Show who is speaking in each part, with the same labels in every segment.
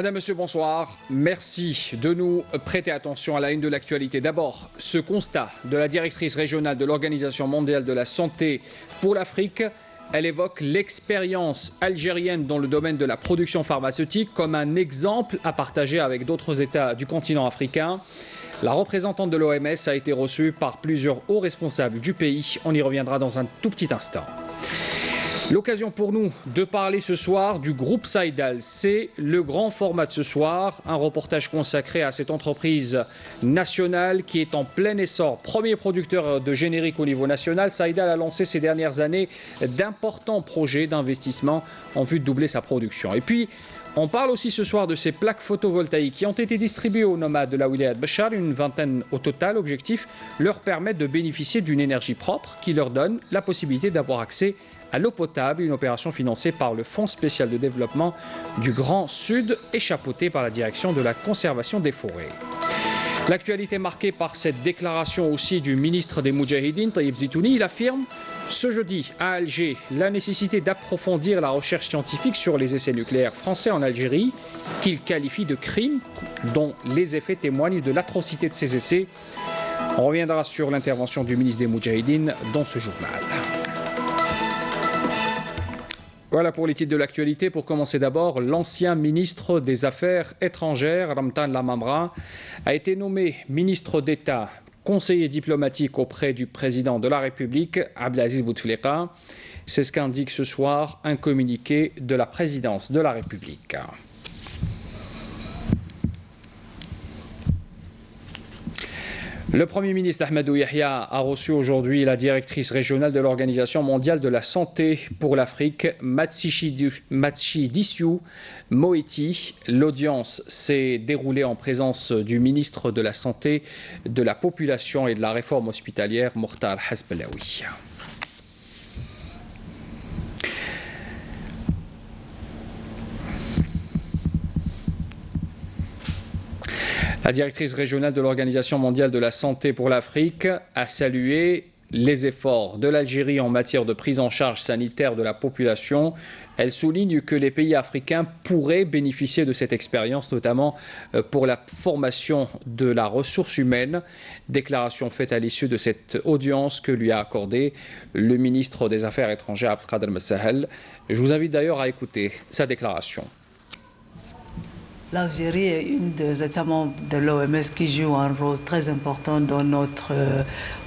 Speaker 1: Madame, Monsieur, bonsoir. Merci de nous prêter attention à la une de l'actualité. D'abord, ce constat de la directrice régionale de l'Organisation mondiale de la santé pour l'Afrique. Elle évoque l'expérience algérienne dans le domaine de la production pharmaceutique comme un exemple à partager avec d'autres États du continent africain. La représentante de l'OMS a été reçue par plusieurs hauts responsables du pays. On y reviendra dans un tout petit instant. L'occasion pour nous de parler ce soir du groupe Saïdal. C'est le grand format de ce soir, un reportage consacré à cette entreprise nationale qui est en plein essor. Premier producteur de générique au niveau national, Saïdal a lancé ces dernières années d'importants projets d'investissement en vue de doubler sa production. Et puis, on parle aussi ce soir de ces plaques photovoltaïques qui ont été distribuées aux nomades de la Wilaya de Béchar, une vingtaine au total. Objectif, leur permettre de bénéficier d'une énergie propre qui leur donne la possibilité d'avoir accès à l'eau potable, une opération financée par le Fonds spécial de développement du Grand Sud et chapeautée par la direction de la conservation des forêts. L'actualité marquée par cette déclaration aussi du ministre des Moudjahidines, Taïb Zitouni. Il affirme ce jeudi à Alger la nécessité d'approfondir la recherche scientifique sur les essais nucléaires français en Algérie, qu'il qualifie de crimes dont les effets témoignent de l'atrocité de ces essais. On reviendra sur l'intervention du ministre des Moudjahidines dans ce journal. Voilà pour les titres de l'actualité. Pour commencer d'abord, l'ancien ministre des Affaires étrangères, Ramtan Lamamra, a été nommé ministre d'État, conseiller diplomatique auprès du président de la République, Abdelaziz Bouteflika. C'est ce qu'indique ce soir un communiqué de la présidence de la République. Le Premier ministre Ahmadou Yahya a reçu aujourd'hui la directrice régionale de l'Organisation mondiale de la santé pour l'Afrique, Matshidiso Moeti. L'audience s'est déroulée en présence du ministre de la Santé, de la Population et de la Réforme hospitalière, Mokhtar Hasbelaoui. La directrice régionale de l'Organisation mondiale de la santé pour l'Afrique a salué les efforts de l'Algérie en matière de prise en charge sanitaire de la population. Elle souligne que les pays africains pourraient bénéficier de cette expérience, notamment pour la formation de la ressource humaine. Déclaration faite à l'issue de cette audience que lui a accordée le ministre des Affaires étrangères, Abdelkader Messahel. Je vous invite d'ailleurs à écouter sa déclaration.
Speaker 2: L'Algérie est une des États membres de l'OMS qui joue un rôle très important dans notre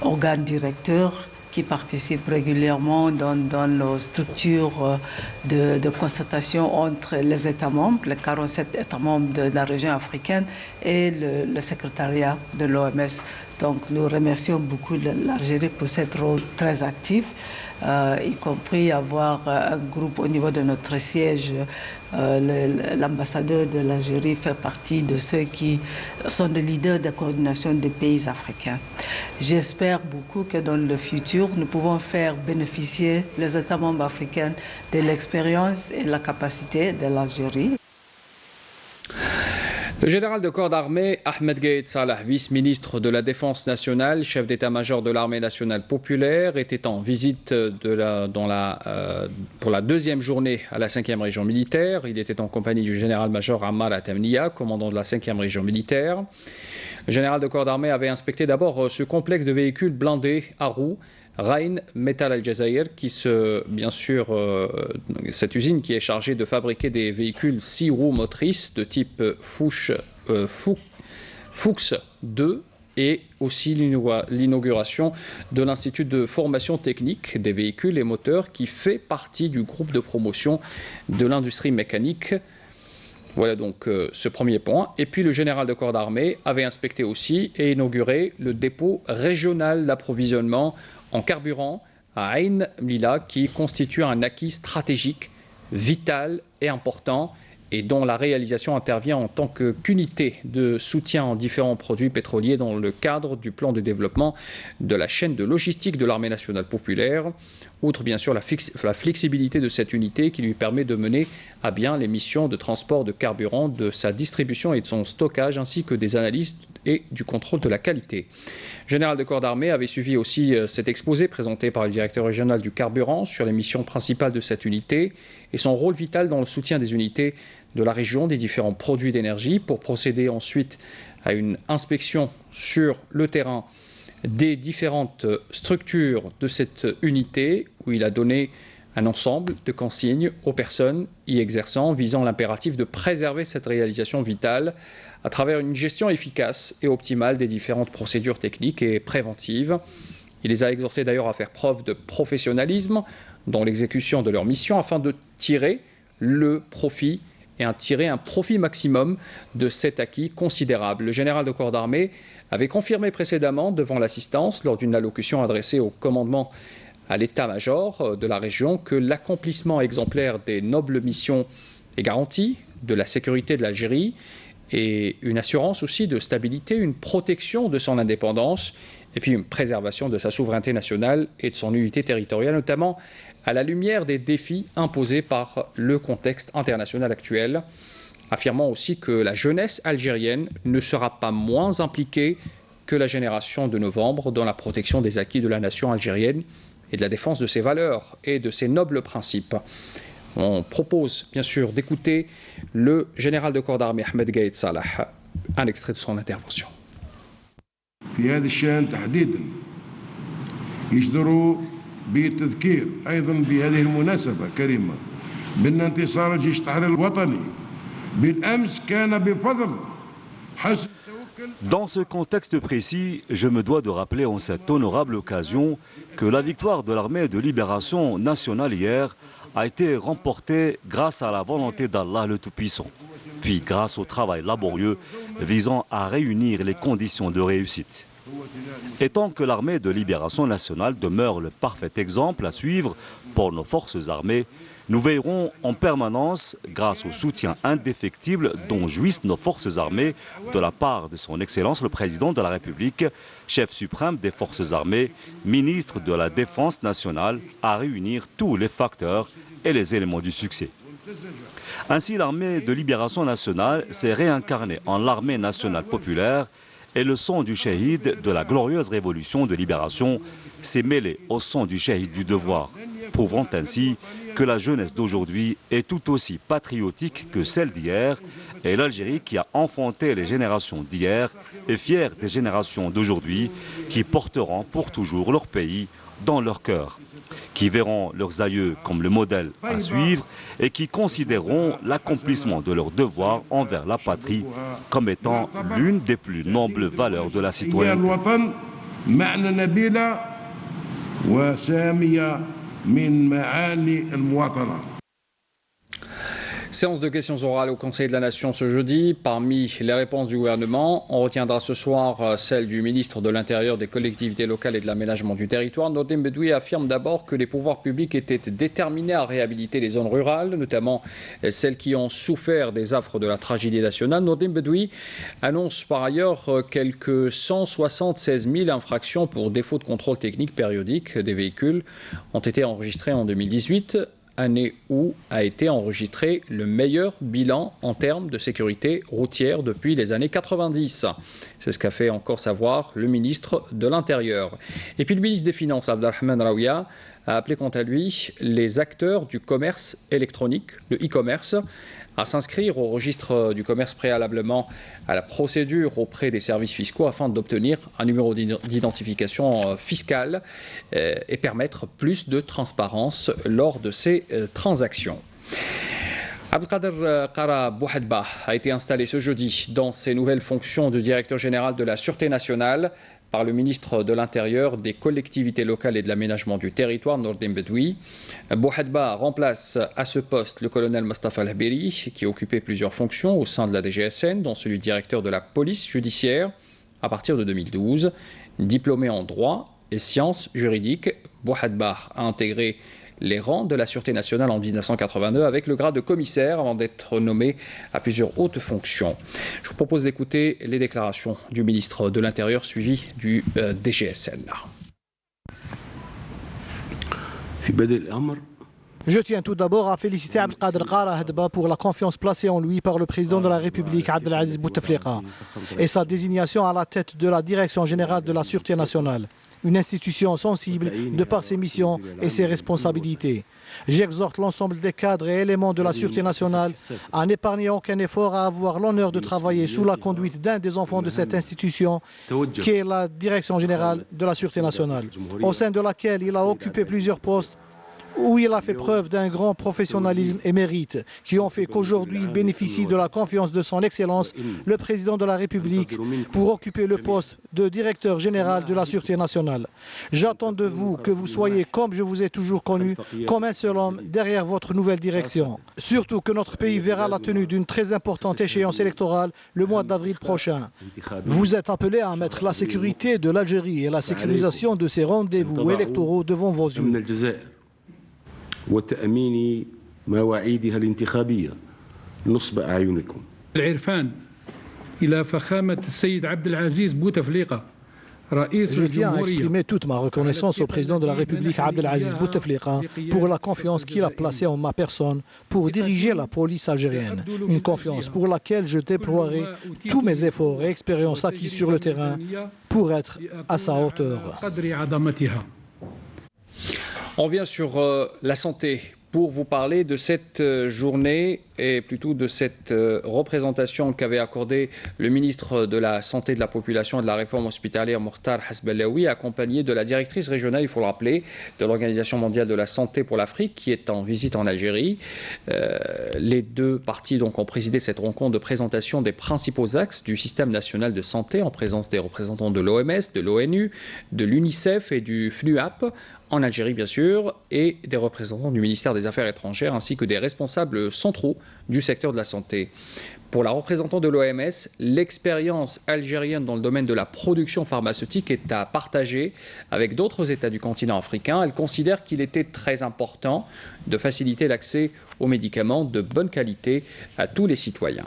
Speaker 2: organe directeur, qui participe régulièrement dans nos structures de concertation entre les États membres, les 47 États membres de la région africaine et le secrétariat de l'OMS. Donc nous remercions beaucoup l'Algérie pour ce rôle très actif, y compris avoir un groupe au niveau de notre siège. L'ambassadeur de l'Algérie fait partie de ceux qui sont des leaders de coordination des pays africains. J'espère beaucoup que dans le futur, nous pouvons faire bénéficier les États membres africains de l'expérience et la capacité de l'Algérie.
Speaker 1: Le général de corps d'armée Ahmed Gaïd Salah, vice-ministre de la Défense nationale, chef d'état-major de l'armée nationale populaire, était en visite pour la deuxième journée à la 5e région militaire. Il était en compagnie du général-major Ammar Atamnia, commandant de la 5e région militaire. Le général de corps d'armée avait inspecté d'abord ce complexe de véhicules blindés à roues, Rain Metal Al Jazair, bien sûr, cette usine qui est chargée de fabriquer des véhicules 6 roues motrices de type Fuchs 2, et aussi l'inauguration de l'Institut de formation technique des véhicules et moteurs qui fait partie du groupe de promotion de l'industrie mécanique. Voilà donc ce premier point. Et puis le général de corps d'armée avait inspecté aussi et inauguré le dépôt régional d'approvisionnement en carburant à Ain Mlila, qui constitue un acquis stratégique, vital et important, et dont la réalisation intervient en tant qu'unité de soutien en différents produits pétroliers dans le cadre du plan de développement de la chaîne de logistique de l'armée nationale populaire. Outre bien sûr la flexibilité de cette unité qui lui permet de mener à bien les missions de transport de carburant, de sa distribution et de son stockage, ainsi que des analyses et du contrôle de la qualité. Le général de corps d'armée avait suivi aussi cet exposé présenté par le directeur régional du carburant sur les missions principales de cette unité et son rôle vital dans le soutien des unités de la région des différents produits d'énergie pour procéder ensuite à une inspection sur le terrain des différentes structures de cette unité où il a donné un ensemble de consignes aux personnes y exerçant visant l'impératif de préserver cette réalisation vitale à travers une gestion efficace et optimale des différentes procédures techniques et préventives. Il les a exhortés d'ailleurs à faire preuve de professionnalisme dans l'exécution de leur mission afin de tirer le profit et tirer un profit maximum de cet acquis considérable. Le général de corps d'armée avait confirmé précédemment devant l'assistance, lors d'une allocution adressée au commandement à l'état-major de la région, que l'accomplissement exemplaire des nobles missions est garanti, de la sécurité de l'Algérie et une assurance aussi de stabilité, une protection de son indépendance et puis une préservation de sa souveraineté nationale et de son unité territoriale, notamment à la lumière des défis imposés par le contexte international actuel, affirmant aussi que la jeunesse algérienne ne sera pas moins impliquée que la génération de novembre dans la protection des acquis de la nation algérienne et de la défense de ses valeurs et de ses nobles principes. On propose bien sûr d'écouter le général de corps d'armée Ahmed Gaïd Salah, un extrait de son intervention.
Speaker 3: في هذا الشأن تحديدا يجدر بالتذكير أيضا بهذه المناسبة كريمة بأن انتصار جيش التحرير الوطني بالأمس كان بفضل حسن.
Speaker 4: Dans ce contexte précis, je me dois de rappeler en cette honorable occasion que la victoire de l'armée de libération nationale hier a été remportée grâce à la volonté d'Allah le Tout-Puissant, puis grâce au travail laborieux visant à réunir les conditions de réussite. Et tant que l'armée de libération nationale demeure le parfait exemple à suivre pour nos forces armées, nous veillerons en permanence, grâce au soutien indéfectible dont jouissent nos forces armées de la part de son Excellence le Président de la République, chef suprême des forces armées, ministre de la Défense nationale, à réunir tous les facteurs et les éléments du succès. Ainsi, l'armée de libération nationale s'est réincarnée en l'armée nationale populaire et le sang du shahid de la glorieuse révolution de libération s'est mêlé au sang du shahid du devoir, prouvant ainsi que la jeunesse d'aujourd'hui est tout aussi patriotique que celle d'hier et l'Algérie qui a enfanté les générations d'hier est fière des générations d'aujourd'hui qui porteront pour toujours leur pays dans leur cœur, qui verront leurs aïeux comme le modèle à suivre et qui considéreront l'accomplissement de leur devoir envers la patrie comme étant l'une des plus nobles valeurs de la citoyenneté.
Speaker 1: Séance de questions orales au Conseil de la Nation ce jeudi. Parmi les réponses du gouvernement, on retiendra ce soir celle du ministre de l'Intérieur, des collectivités locales et de l'aménagement du territoire. Nordin Bedoui affirme d'abord que les pouvoirs publics étaient déterminés à réhabiliter les zones rurales, notamment celles qui ont souffert des affres de la tragédie nationale. Nordin Bedoui annonce par ailleurs quelques 176 000 infractions pour défaut de contrôle technique périodique des véhicules ont été enregistrées en 2018. Année où a été enregistré le meilleur bilan en termes de sécurité routière depuis les années 90. C'est ce qu'a fait encore savoir le ministre de l'Intérieur. Et puis le ministre des Finances, Abdelrahman Raouia, a appelé quant à lui les acteurs du commerce électronique, le e-commerce, à s'inscrire au registre du commerce préalablement à la procédure auprès des services fiscaux afin d'obtenir un numéro d'identification fiscale et permettre plus de transparence lors de ces transactions. Abdelkader Kara Bouhadba a été installé ce jeudi dans ses nouvelles fonctions de directeur général de la Sûreté nationale par le ministre de l'Intérieur, des collectivités locales et de l'aménagement du territoire, Nordin Bedoui. Bouhadba remplace à ce poste le colonel Mostafa Al-Habiri, qui occupait plusieurs fonctions au sein de la DGSN, dont celui de directeur de la police judiciaire à partir de 2012. Diplômé en droit et sciences juridiques, Bouhadba a intégré les rangs de la Sûreté nationale en 1982 avec le grade de commissaire avant d'être nommé à plusieurs hautes fonctions. Je vous propose d'écouter les déclarations du ministre de l'Intérieur suivi du DGSN.
Speaker 5: Je tiens tout d'abord à féliciter Abdelkader Kara Hadba pour la confiance placée en lui par le président de la République Abdelaziz Bouteflika et sa désignation à la tête de la direction générale de la Sûreté nationale. une institution sensible de par ses missions et ses responsabilités. J'exhorte l'ensemble des cadres et éléments de la Sûreté nationale à n'épargner aucun effort à avoir l'honneur de travailler sous la conduite d'un des enfants de cette institution, qui est la Direction générale de la Sûreté nationale, au sein de laquelle il a occupé plusieurs postes où il a fait preuve d'un grand professionnalisme et mérite, qui ont fait qu'aujourd'hui il bénéficie de la confiance de son Excellence, le Président de la République, pour occuper le poste de Directeur général de la Sûreté nationale. J'attends de vous que vous soyez, comme je vous ai toujours connu, comme un seul homme derrière votre nouvelle direction. Surtout que notre pays verra la tenue d'une très importante échéance électorale le mois d'avril prochain. Vous êtes appelés à mettre la sécurité de l'Algérie et la sécurisation de ses rendez-vous électoraux devant vos yeux.
Speaker 6: وتأمين مواعيدها الانتخابية نصب أعينكم.
Speaker 7: العرفان إلى فخامة السيد عبد العزيز بوتفليقة.
Speaker 5: Je tiens à exprimer toute ma reconnaissance au président de la République Abdelaziz Bouteflika pour la confiance qu'il a placée en ma personne pour diriger la police algérienne. Une confiance pour laquelle je déploierai tous mes efforts et expériences acquis sur le terrain pour être à sa hauteur.
Speaker 1: On revient sur la santé pour vous parler de cette journée et plutôt de cette représentation qu'avait accordée le ministre de la Santé, de la Population et de la Réforme hospitalière, Mokhtar Hasbelaoui, accompagné de la directrice régionale, il faut le rappeler, de l'Organisation mondiale de la santé pour l'Afrique, qui est en visite en Algérie. Les deux parties donc ont présidé cette rencontre de présentation des principaux axes du système national de santé en présence des représentants de l'OMS, de l'ONU, de l'UNICEF et du FNUAP, en Algérie bien sûr, et des représentants du ministère des Affaires étrangères ainsi que des responsables centraux du secteur de la santé. Pour la représentante de l'OMS, l'expérience algérienne dans le domaine de la production pharmaceutique est à partager avec d'autres États du continent africain. Elle considère qu'il était très important de faciliter l'accès aux médicaments de bonne qualité à tous les citoyens.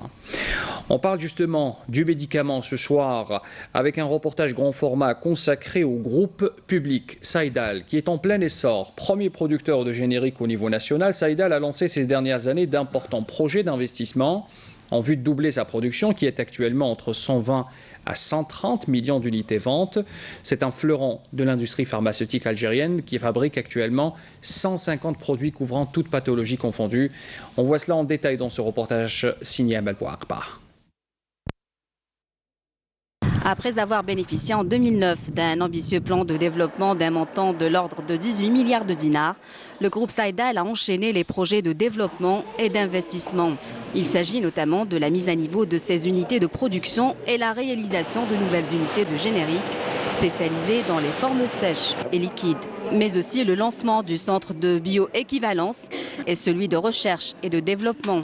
Speaker 1: On parle justement du médicament ce soir avec un reportage grand format consacré au groupe public Saïdal, qui est en plein essor. Premier producteur de génériques au niveau national, Saïdal a lancé ces dernières années d'importants projets d'investissement en vue de doubler sa production, qui est actuellement entre 120 à 130 millions d'unités ventes. C'est un fleuron de l'industrie pharmaceutique algérienne qui fabrique actuellement 150 produits couvrant toutes pathologies confondues. On voit cela en détail dans ce reportage signé Amal Bouakba.
Speaker 8: Après avoir bénéficié en 2009 d'un ambitieux plan de développement d'un montant de l'ordre de 18 milliards de dinars, le groupe Saïdal a enchaîné les projets de développement et d'investissement. Il s'agit notamment de la mise à niveau de ces unités de production et la réalisation de nouvelles unités de génériques spécialisées dans les formes sèches et liquides, mais aussi le lancement du centre de bioéquivalence et celui de recherche et de développement.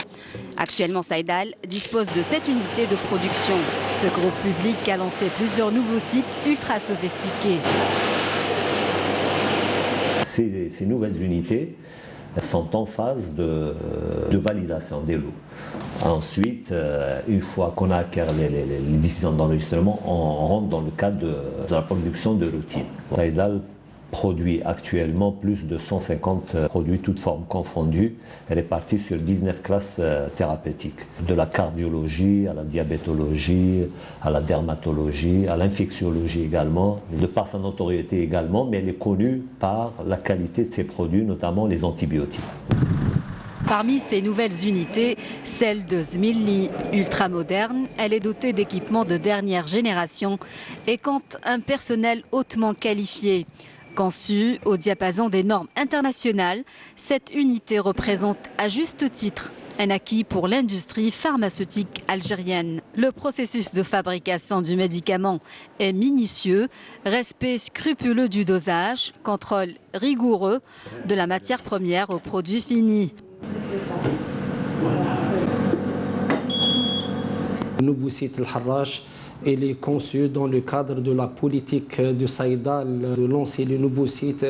Speaker 8: Actuellement, Saïdal dispose de 7 unités de production. Ce groupe public a lancé plusieurs nouveaux sites ultra sophistiqués.
Speaker 9: Ces nouvelles unités sont en phase de validation des lots. Ensuite, une fois qu'on a acquis les décisions d'enregistrement, on rentre dans le cadre de la production de routine. Saïdal produit actuellement plus de 150 produits, toutes formes confondues, répartis sur 19 classes thérapeutiques. De la cardiologie à la diabétologie, à la dermatologie, à l'infectiologie également, de par sa notoriété également, mais elle est connue par la qualité de ses produits, notamment les antibiotiques.
Speaker 8: Parmi ces nouvelles unités, celle de Zmili, ultra moderne, elle est dotée d'équipements de dernière génération et compte un personnel hautement qualifié. Conçue au diapason des normes internationales, cette unité représente à juste titre un acquis pour l'industrie pharmaceutique algérienne. Le processus de fabrication du médicament est minutieux, respect scrupuleux du dosage, contrôle rigoureux de la matière première au produit fini.
Speaker 10: Le nouveau site El Harrach est conçu dans le cadre de la politique de Saïdal de lancer le nouveau site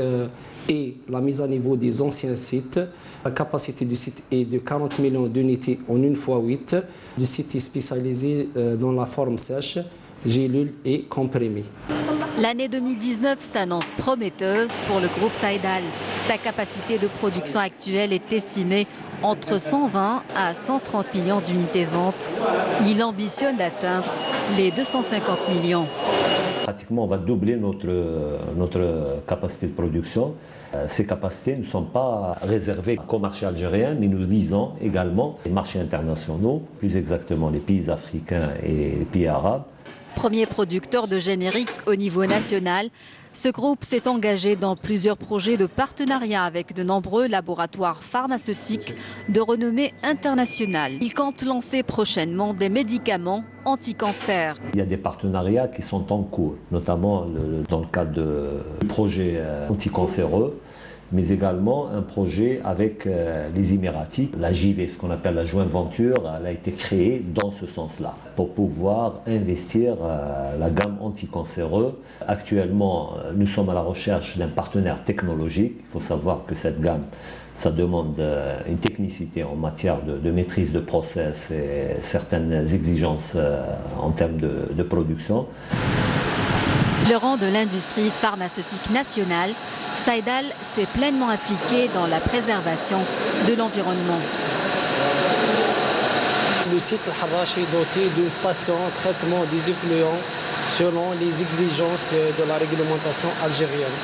Speaker 10: et la mise à niveau des anciens sites. La capacité du site est de 40 millions d'unités en 1x8. Le site est spécialisé dans la forme sèche, gélule et comprimée.
Speaker 8: L'année 2019 s'annonce prometteuse pour le groupe Saïdal. Sa capacité de production actuelle est estimée entre 120 à 130 millions d'unités ventes. Il ambitionne d'atteindre les 250 millions.
Speaker 9: Pratiquement, on va doubler notre capacité de production. Ces capacités ne sont pas réservées qu'au marché algérien, mais nous visons également les marchés internationaux, plus exactement les pays africains et les pays arabes.
Speaker 8: Premier producteur de génériques au niveau national, ce groupe s'est engagé dans plusieurs projets de partenariat avec de nombreux laboratoires pharmaceutiques de renommée internationale. Il compte lancer prochainement des médicaments anti-cancer.
Speaker 9: Il y a des partenariats qui sont en cours, notamment dans le cadre de projets anticancéreux, mais également un projet avec les Émiratis. La JV, ce qu'on appelle la joint venture, elle a été créée dans ce sens-là, pour pouvoir investir la gamme anticancéreux. Actuellement, nous sommes à la recherche d'un partenaire technologique. Il faut savoir que cette gamme, ça demande une technicité en matière de maîtrise de process et certaines exigences en termes de production.
Speaker 8: Fleurant de l'industrie pharmaceutique nationale, Saïdal s'est pleinement impliqué dans la préservation de l'environnement.
Speaker 10: Le site Al-Harrach est doté de stations de traitement des effluents selon les exigences de la réglementation algérienne.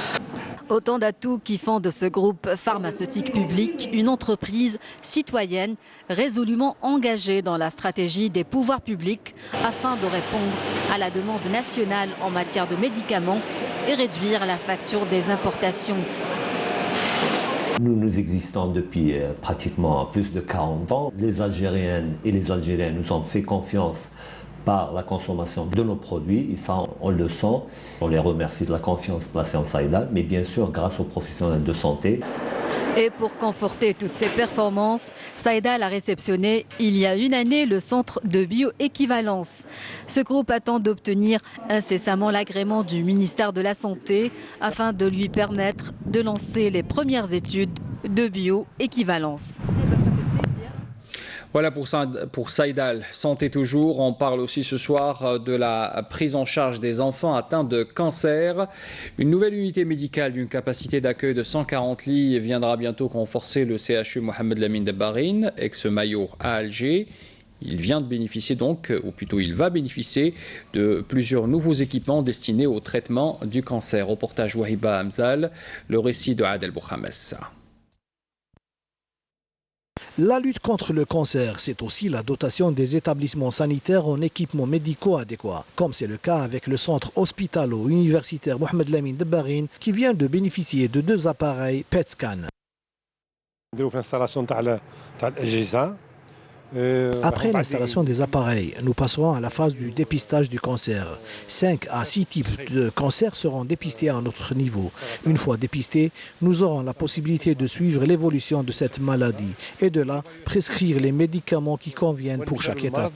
Speaker 8: Autant d'atouts qui font de ce groupe pharmaceutique public une entreprise citoyenne résolument engagée dans la stratégie des pouvoirs publics afin de répondre à la demande nationale en matière de médicaments et réduire la facture des importations.
Speaker 9: Nous existons depuis pratiquement plus de 40 ans. Les Algériennes et les Algériens nous ont fait confiance par la consommation de nos produits, et ça on le sent. On les remercie de la confiance placée en Saïdal, mais bien sûr grâce aux professionnels de santé.
Speaker 8: Et pour conforter toutes ces performances, Saïdal a réceptionné il y a une année le centre de bioéquivalence. Ce groupe attend d'obtenir incessamment l'agrément du ministère de la Santé afin de lui permettre de lancer les premières études de bioéquivalence.
Speaker 1: Voilà pour Saïdal. Santé toujours. On parle aussi ce soir de la prise en charge des enfants atteints de cancer. Une nouvelle unité médicale d'une capacité d'accueil de 140 lits viendra bientôt renforcer le CHU Mohamed Lamine Dabbarine, ex-Mayour à Alger. Il vient de bénéficier donc, ou plutôt il va bénéficier de plusieurs nouveaux équipements destinés au traitement du cancer. Reportage Wahiba Hamzal, le récit de Adel Bouhames.
Speaker 5: La lutte contre le cancer, c'est aussi la dotation des établissements sanitaires en équipements médicaux adéquats, comme c'est le cas avec le centre hospitalo-universitaire Mohamed Lamine Dabbarine qui vient de bénéficier de 2 appareils PET-scan. Après l'installation des appareils, nous passerons à la phase du dépistage du cancer. 5 à 6 types de cancers seront dépistés à notre niveau. Une fois dépistés, nous aurons la possibilité de suivre l'évolution de cette maladie et de là prescrire les médicaments qui conviennent pour chaque étape.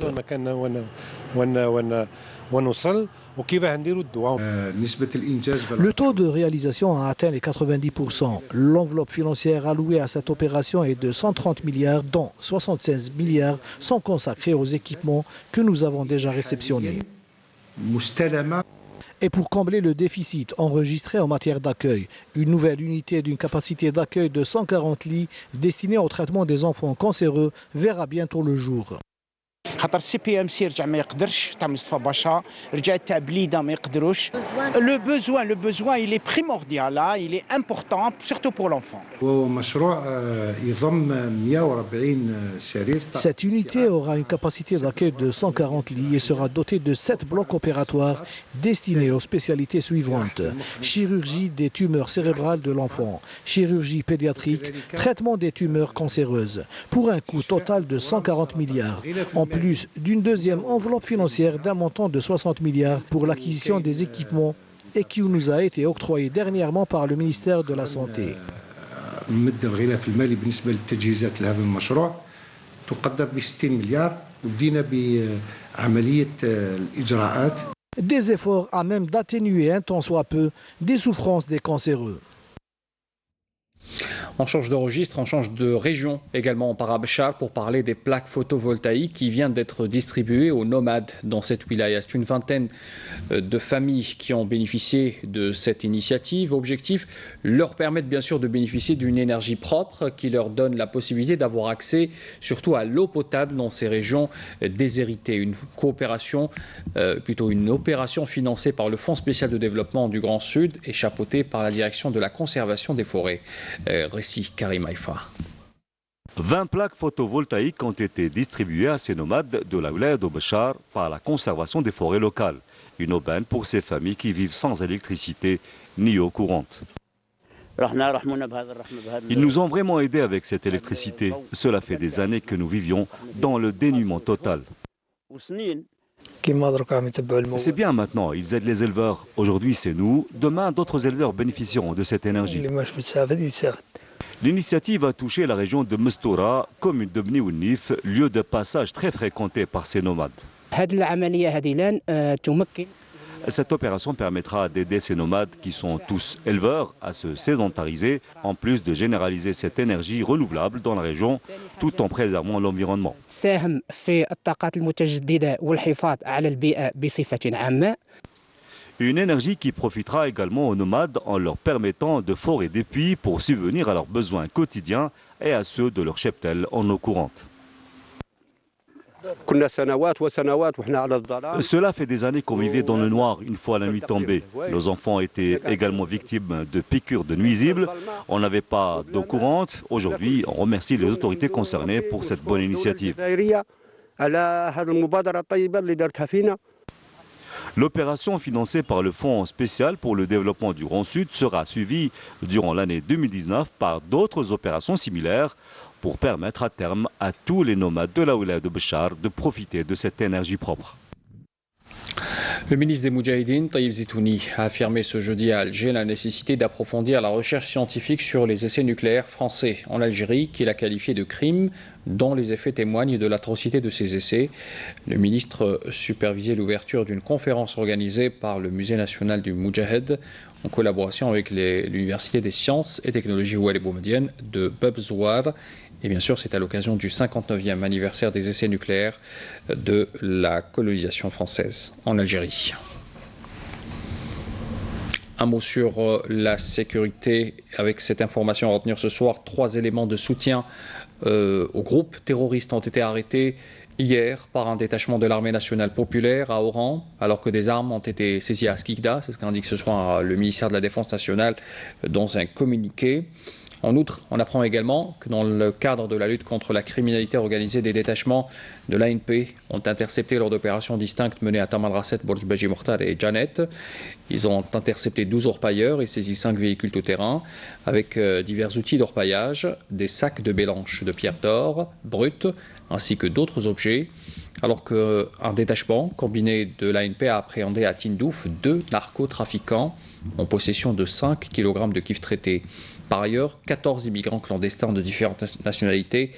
Speaker 5: Le taux de réalisation a atteint les 90%. L'enveloppe financière allouée à cette opération est de 130 milliards, dont 76 milliards sont consacrés aux équipements que nous avons déjà réceptionnés. Et pour combler le déficit enregistré en matière d'accueil, une nouvelle unité d'une capacité d'accueil de 140 lits destinée au traitement des enfants cancéreux verra bientôt le jour.
Speaker 11: خاطر السي بي ام سي رجع ما يقدرش تاع مصطفى باشا رجع تاع بليده ما يقدروش le besoin il est primordial là il est important surtout pour l'enfant.
Speaker 5: Cette unité aura une capacité d'accueil de 140 lits et sera dotée de 7 blocs opératoires destinés aux spécialités suivantes: chirurgie des tumeurs cérébrales de l'enfant, chirurgie pédiatrique, traitement des tumeurs cancéreuses, pour un coût total de 140 milliards, en plus d'une deuxième enveloppe financière d'un montant de 60 milliards pour l'acquisition des équipements et qui nous a été octroyé dernièrement par le ministère de la Santé. Des efforts à même d'atténuer un tant soit peu des souffrances des cancéreux.
Speaker 1: On change de registre, on change de région également par Abchar pour parler des plaques photovoltaïques qui viennent d'être distribuées aux nomades dans cette wilaya. C'est une vingtaine de familles qui ont bénéficié de cette initiative. Objectif, leur permettre bien sûr de bénéficier d'une énergie propre qui leur donne la possibilité d'avoir accès surtout à l'eau potable dans ces régions déshéritées. Une coopération, plutôt une opération financée par le Fonds spécial de développement du Grand Sud et chapeautée par la direction de la conservation des forêts. Karim Haïfa.
Speaker 4: 20 plaques photovoltaïques ont été distribuées à ces nomades de la wilaya d'Obachar par la conservation des forêts locales. Une aubaine pour ces familles qui vivent sans électricité ni eau courante. Ils nous ont vraiment aidés avec cette électricité. Cela fait des années que nous vivions dans le dénuement total. C'est bien maintenant, ils aident les éleveurs. Aujourd'hui, c'est nous. Demain, d'autres éleveurs bénéficieront de cette énergie. L'initiative a touché la région de Mestoura, commune de Bni Ounif, lieu de passage très fréquenté par ces nomades. Cette opération permettra d'aider ces nomades qui sont tous éleveurs à se sédentariser, en plus de généraliser cette énergie renouvelable dans la région, tout en préservant l'environnement. Une énergie qui profitera également aux nomades en leur permettant de forer des puits pour subvenir à leurs besoins quotidiens et à ceux de leur cheptel en eau courante. Cela fait des années qu'on vivait dans le noir une fois la nuit tombée. Nos enfants étaient également victimes de piqûres de nuisibles. On n'avait pas d'eau courante. Aujourd'hui, on remercie les autorités concernées pour cette bonne initiative. L'opération financée par le Fonds spécial pour le développement du Grand Sud sera suivie durant l'année 2019 par d'autres opérations similaires pour permettre à terme à tous les nomades de la wilaya de Béchar de profiter de cette énergie propre.
Speaker 1: Le ministre des Moudjahidines, Taïb Zitouni, a affirmé ce jeudi à Alger la nécessité d'approfondir la recherche scientifique sur les essais nucléaires français en Algérie, qu'il a qualifié de crime, dont les effets témoignent de l'atrocité de ces essais. Le ministre supervisait l'ouverture d'une conférence organisée par le Musée national du Moudjahed en collaboration avec l'Université des sciences et technologies Oued Boumedienne de Bebzouar. Et bien sûr, c'est à l'occasion du 59e anniversaire des essais nucléaires de la colonisation française en Algérie. Un mot sur la sécurité. Avec cette information à retenir ce soir, 3 éléments de soutien au groupe terroriste ont été arrêtés hier par un détachement de l'armée nationale populaire à Oran, alors que des armes ont été saisies à Skikda. C'est ce qu'indique ce soir le ministère de la Défense nationale dans un communiqué. En outre, on apprend également que dans le cadre de la lutte contre la criminalité organisée, des détachements de l'ANP ont intercepté lors d'opérations distinctes menées à Tamal Rasset, Borj Baji Mokhtar et Janet. Ils ont intercepté 12 orpailleurs et saisi 5 véhicules tout-terrain avec divers outils d'orpaillage, des sacs de mélange de pierres d'or brutes ainsi que d'autres objets. Alors qu'un détachement combiné de l'ANP a appréhendé à Tindouf 2 narcotrafiquants en possession de 5 kg de kif traité. Par ailleurs, 14 immigrants clandestins de différentes nationalités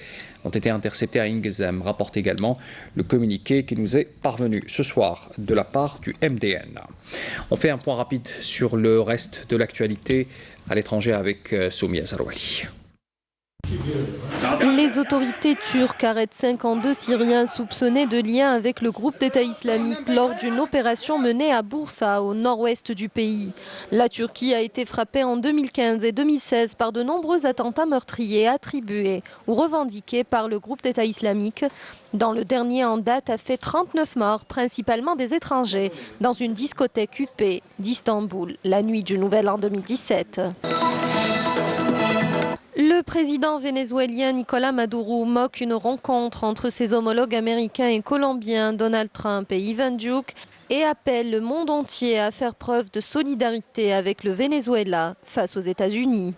Speaker 1: ont été interceptés à Ingezem, rapporte également le communiqué qui nous est parvenu ce soir de la part du MDN. On fait un point rapide sur le reste de l'actualité à l'étranger avec Soumia Zarouali.
Speaker 12: Les autorités turques arrêtent 52 Syriens soupçonnés de lien avec le groupe d'État islamique lors d'une opération menée à Bursa, au nord-ouest du pays. La Turquie a été frappée en 2015 et 2016 par de nombreux attentats meurtriers attribués ou revendiqués par le groupe d'État islamique. Dans le dernier en date a fait 39 morts, principalement des étrangers, dans une discothèque UP d'Istanbul, la nuit du Nouvel An 2017. Le président vénézuélien Nicolás Maduro moque une rencontre entre ses homologues américains et colombiens Donald Trump et Ivan Duque et appelle le monde entier à faire preuve de solidarité avec le Venezuela face aux États-Unis.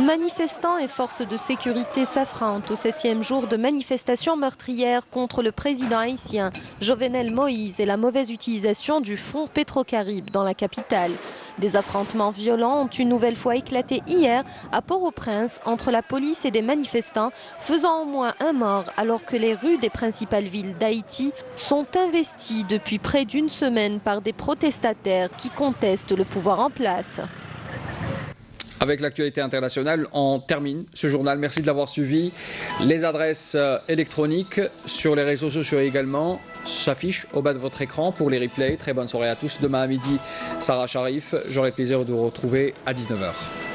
Speaker 12: Manifestants et forces de sécurité s'affrontent au 7e jour de manifestations meurtrières contre le président haïtien Jovenel Moïse et la mauvaise utilisation du fonds Petrocaribe dans la capitale. Des affrontements violents ont une nouvelle fois éclaté hier à Port-au-Prince entre la police et des manifestants, faisant au moins un mort alors que les rues des principales villes d'Haïti sont investies depuis près d'une semaine par des protestataires qui contestent le pouvoir en place.
Speaker 1: Avec l'actualité internationale, on termine ce journal. Merci de l'avoir suivi. Les adresses électroniques sur les réseaux sociaux également s'affichent au bas de votre écran pour les replays. Très bonne soirée à tous. Demain à midi, Sarah Sharif. J'aurai le plaisir de vous retrouver à 19h.